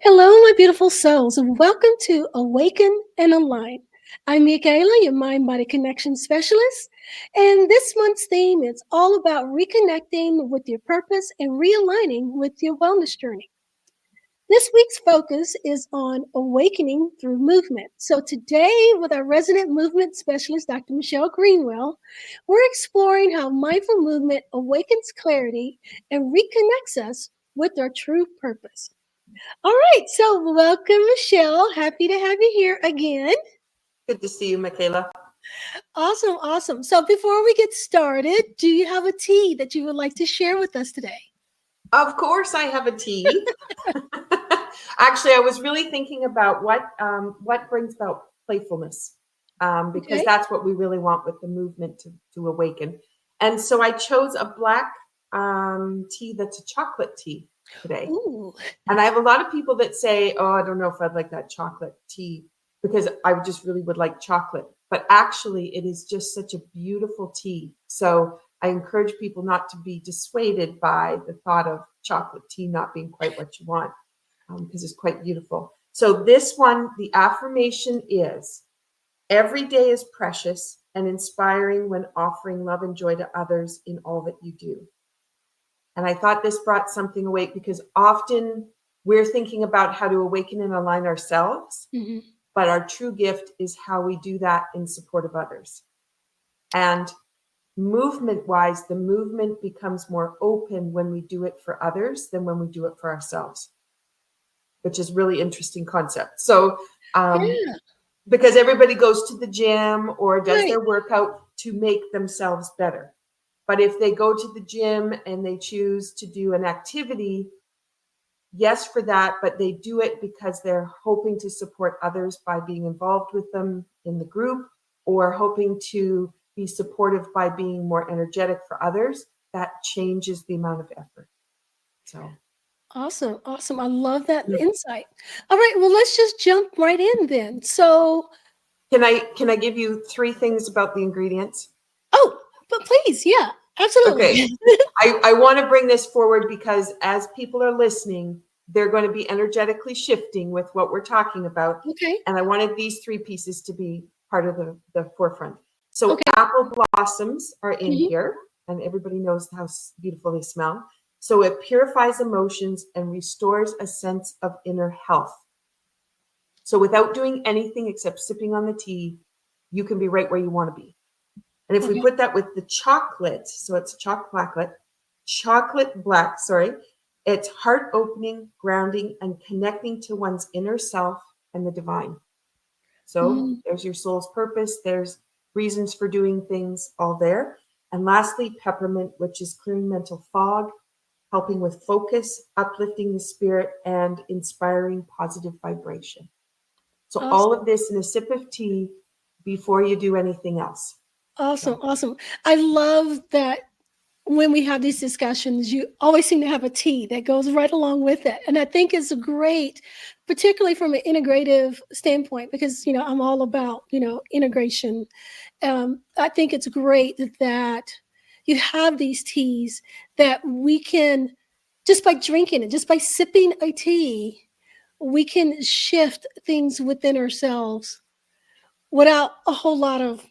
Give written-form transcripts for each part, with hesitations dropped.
Hello, my beautiful souls, and welcome to Awaken and Align. I'm Michaela, your mind body connection specialist, and this month's theme is all about reconnecting with your purpose and realigning with your wellness journey. This week's focus is on awakening through movement. So, today, with our resident movement specialist, Dr. Michelle Greenwell, we're exploring how mindful movement awakens clarity and reconnects us with our true purpose. All right, so welcome, Michelle. Happy to have you here again. Good to see you, Michaela. Awesome, awesome. So before we get started, do you have a tea that you would like to share with us today? Of course, I have a tea. Actually, I was really thinking about what brings about playfulness, because Okay. that's what we really want with the movement to awaken. And so I chose a black tea that's a chocolate tea today. Ooh, And I have a lot of people that say, "Oh, I don't know if I'd like that chocolate tea because I just really would like chocolate." But actually, it is just such a beautiful tea. So I encourage people not to be dissuaded by the thought of chocolate tea not being quite what you want, because it's quite beautiful. So this one, the affirmation is: every day is precious and inspiring when offering love and joy to others in all that you do. And I thought this brought something awake because often we're thinking about how to awaken and align ourselves, mhm. but our true gift is how we do that in support of others. And movement wise, the movement becomes more open when we do it for others than when we do it for ourselves, which is really interesting concept. So, Yeah, because everybody goes to the gym or does right. their workout to make themselves better. But if they go to the gym and they choose to do an activity, yes, for that, but they do it because they're hoping to support others by being involved with them in the group or hoping to be supportive by being more energetic for others. That changes the amount of effort. So, Awesome, awesome. I love that insight. All right, well, let's just jump right in then. So, can I give you three things about the ingredients? oh, but please, yeah, Okay. absolutely. I want to bring this forward because as people are listening, they're going to be energetically shifting with what we're talking about. Okay, And I wanted these three pieces to be part of the forefront. So okay. apple blossoms are in Mhm. here, and everybody knows how beautiful they smell. So it purifies emotions and restores a sense of inner health. So without doing anything except sipping on the tea, you can be right where you want to be. And if we Okay. put that with the chocolate, so it's chocolate black, sorry, it's heart opening, grounding, and connecting to one's inner self and the divine. So Mm, there's your soul's purpose, there's reasons for doing things all there. And lastly, peppermint, which is clearing mental fog, helping with focus, uplifting the spirit, and inspiring positive vibration. So all awesome. of this in a sip of tea before you do anything else. Awesome, So awesome. I love that when we have these discussions, you always seem to have a tea that goes right along with it. And I think it's great, particularly from an integrative standpoint, because, I'm all about, integration. I think it's great that you have these teas that we can, just by drinking it, just by sipping a tea, we can shift things within ourselves without a whole lot of,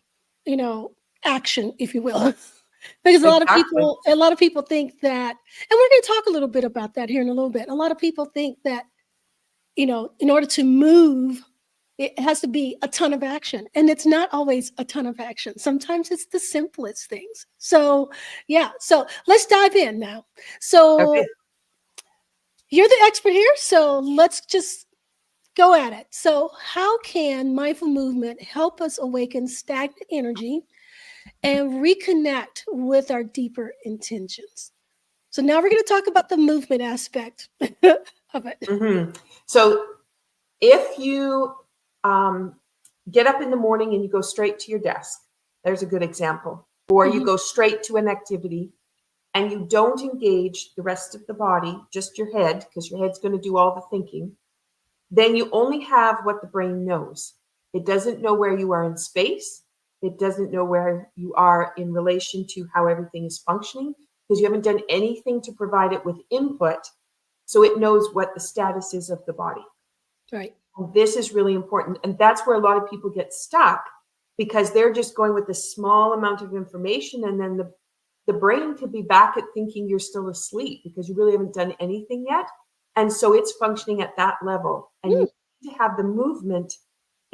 you know, action, if you will. Because exactly. a lot of people think that, and we're going to talk a little bit about that here in a little bit. A lot of people think that, in order to move, it has to be a ton of action. And it's not always a ton of action. Sometimes it's the simplest things. So, yeah. So let's dive in now. Okay. So you're the expert here. So let's just go at it. So, how can mindful movement help us awaken stagnant energy and reconnect with our deeper intentions? So, now we're going to talk about the movement aspect of it. hmm So if you um, get up in the morning and you go straight to your desk, there's a good example, or you Mhm. go straight to an activity and you don't engage the rest of the body, just your head, because your head's going to do all the thinking, then you only have what the brain knows. It doesn't know where you are in space. It doesn't know where you are in relation to how everything is functioning because you haven't done anything to provide it with input So it knows what the status is of the body. Right. And this is really important. And that's where a lot of people get stuck, because they're just going with a small amount of information, and then the brain could be back at thinking you're still asleep because you really haven't done anything yet. And so it's functioning at that level. And you need to have the movement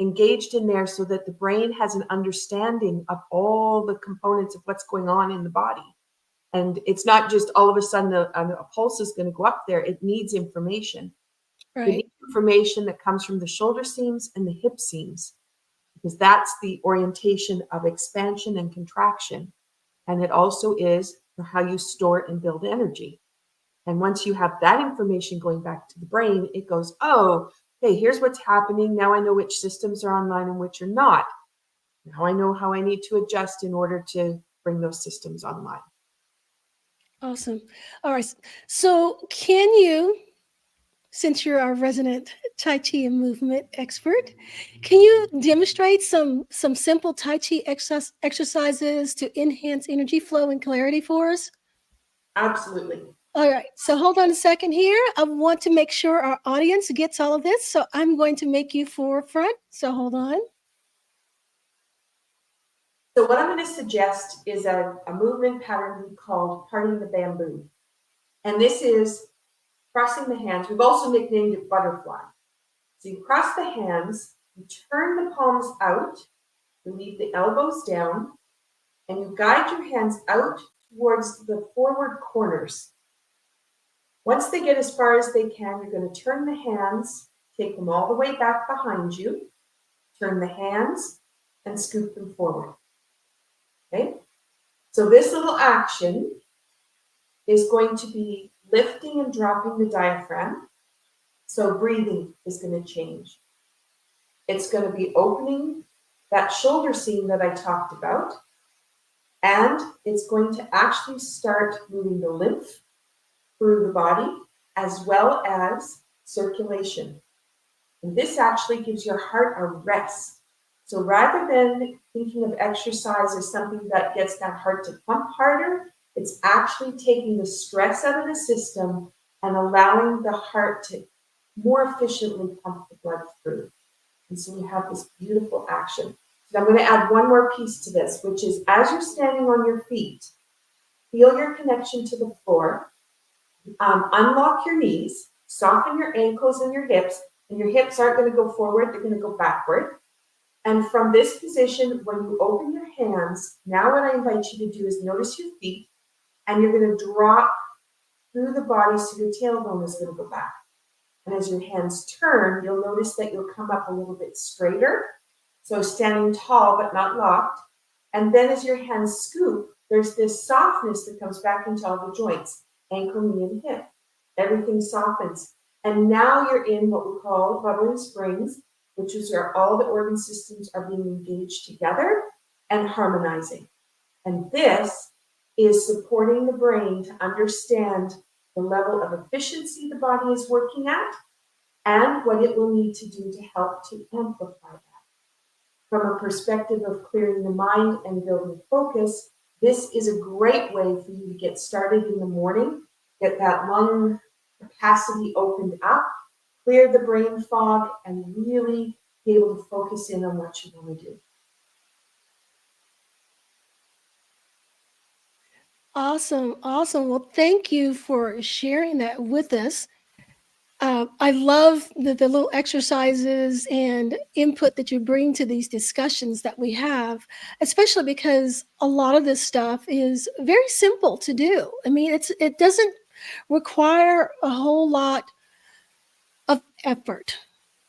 engaged in there so that the brain has an understanding of all the components of what's going on in the body. And it's not just all of a sudden a pulse is going to go up there. It needs information. It Right. needs information that comes from the shoulder seams and the hip seams, because that's the orientation of expansion and contraction. And it also is how you store and build energy. And once you have that information going back to the brain, it goes, oh, hey, here's what's happening. Now I know which systems are online and which are not. Now I know how I need to adjust in order to bring those systems online. Awesome. All right. So, can you, since you're our resident Tai Chi and movement expert, can you demonstrate some simple Tai Chi exercises to enhance energy flow and clarity for us? Absolutely. All right. So hold on a second here. I want to make sure our audience gets all of this. So I'm going to make you forefront. So hold on. So what I'm going to suggest is a movement pattern called parting the bamboo. And this is crossing the hands. We've also nicknamed it butterfly. So you cross the hands, you turn the palms out, you leave the elbows down, and you guide your hands out towards the forward corners. Once they get as far as they can, you're going to turn the hands, take them all the way back behind you, turn the hands, and scoop them forward. Okay? So this little action is going to be lifting and dropping the diaphragm. So breathing is going to change. It's going to be opening that shoulder seam that I talked about. And it's going to actually start moving the lymph through the body as well as circulation. And this actually gives your heart a rest. So rather than thinking of exercise as something that gets that heart to pump harder, it's actually taking the stress out of the system and allowing the heart to more efficiently pump the blood through. And so we have this beautiful action. So I'm going to add one more piece to this, which is as you're standing on your feet, feel your connection to the floor, unlock your knees, soften your ankles and your hips aren't going to go forward, they're going to go backward. And from this position, when you open your hands, now what I invite you to do is notice your feet, and you're going to drop through the body so your tailbone is going to go back. And as your hands turn, you'll notice that you'll come up a little bit straighter. So standing tall but not locked. And then as your hands scoop, there's this softness that comes back into all the joints, ankle, knee, and hip. Everything softens. And now you're in what we call bubbling springs, which is where all the organ systems are being engaged together and harmonizing. And this is supporting the brain to understand the level of efficiency the body is working at and what it will need to do to help to amplify that. From a perspective of clearing the mind and building focus, this is a great way for you to get started in the morning, get that lung capacity opened up, clear the brain fog, and really be able to focus in on what you want to do. Awesome. Awesome. Well, thank you for sharing that with us. I love the little exercises and input that you bring to these discussions that we have, especially because a lot of this stuff is very simple to do. I mean, it doesn't require a whole lot of effort.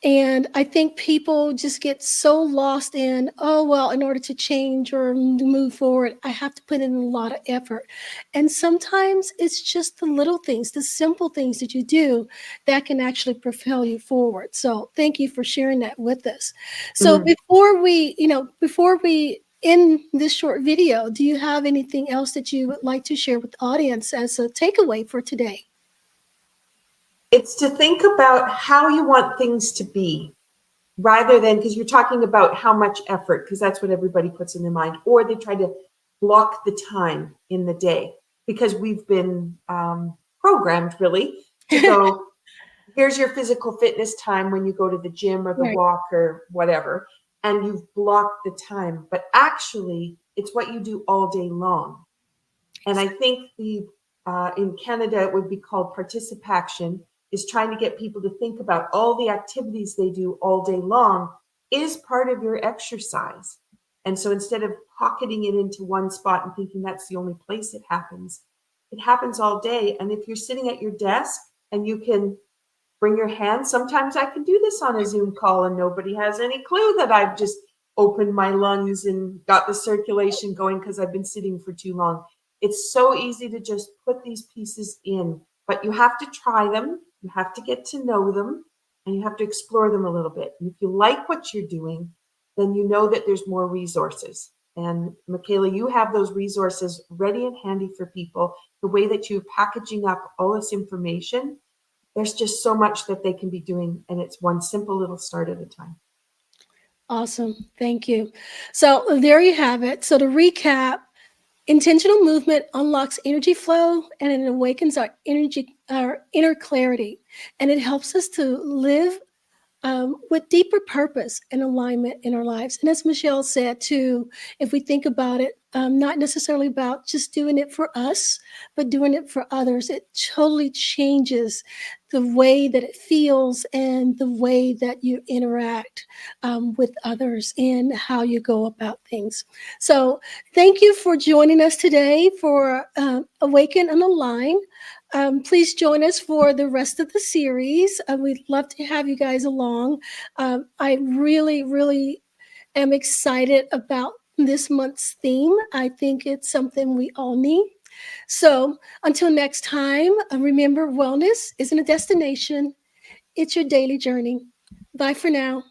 And I think people just get so lost in, oh, well, in order to change or move forward, I have to put in a lot of effort. And sometimes it's just the little things, the simple things that you do that can actually propel you forward. So thank you for sharing that with us. So before we end this short video, do you have anything else that you would like to share with the audience as a takeaway for today? It's to think about how you want things to be rather than, because you're talking about how much effort, because that's what everybody puts in their mind, or they try to block the time in the day because we've been programmed really to go, here's your physical fitness time when you go to the gym or the Right. walk or whatever, and you've blocked the time. But actually, it's what you do all day long. And I think the in Canada it would be called participation, is trying to get people to think about all the activities they do all day long is part of your exercise. And so instead of pocketing it into one spot and thinking that's the only place it happens all day. And if you're sitting at your desk and you can bring your hand. Sometimes I can do this on a Zoom call and nobody has any clue that I've just opened my lungs and got the circulation going because I've been sitting for too long. It's so easy to just put these pieces in, but you have to try them, you have to get to know them, and you have to explore them a little bit. And if you like what you're doing, then you know that there's more resources. And Michaela, you have those resources ready and handy for people. The way that you're packaging up all this information, there's just so much that they can be doing, and it's one simple little start at a time. Awesome. Thank you. So there you have it. So to recap, intentional movement unlocks energy flow and it awakens our inner clarity, and it helps us to live with deeper purpose and alignment in our lives. And as Michelle said, too, if we think about it, not necessarily about just doing it for us, but doing it for others, it totally changes the way that it feels and the way that you interact with others and how you go about things. So, thank you for joining us today for Awaken and Align. Please join us for the rest of the series. We'd love to have you guys along. I really, really am excited about this month's theme. I think it's something we all need. So until next time, remember wellness isn't a destination, it's your daily journey. Bye for now.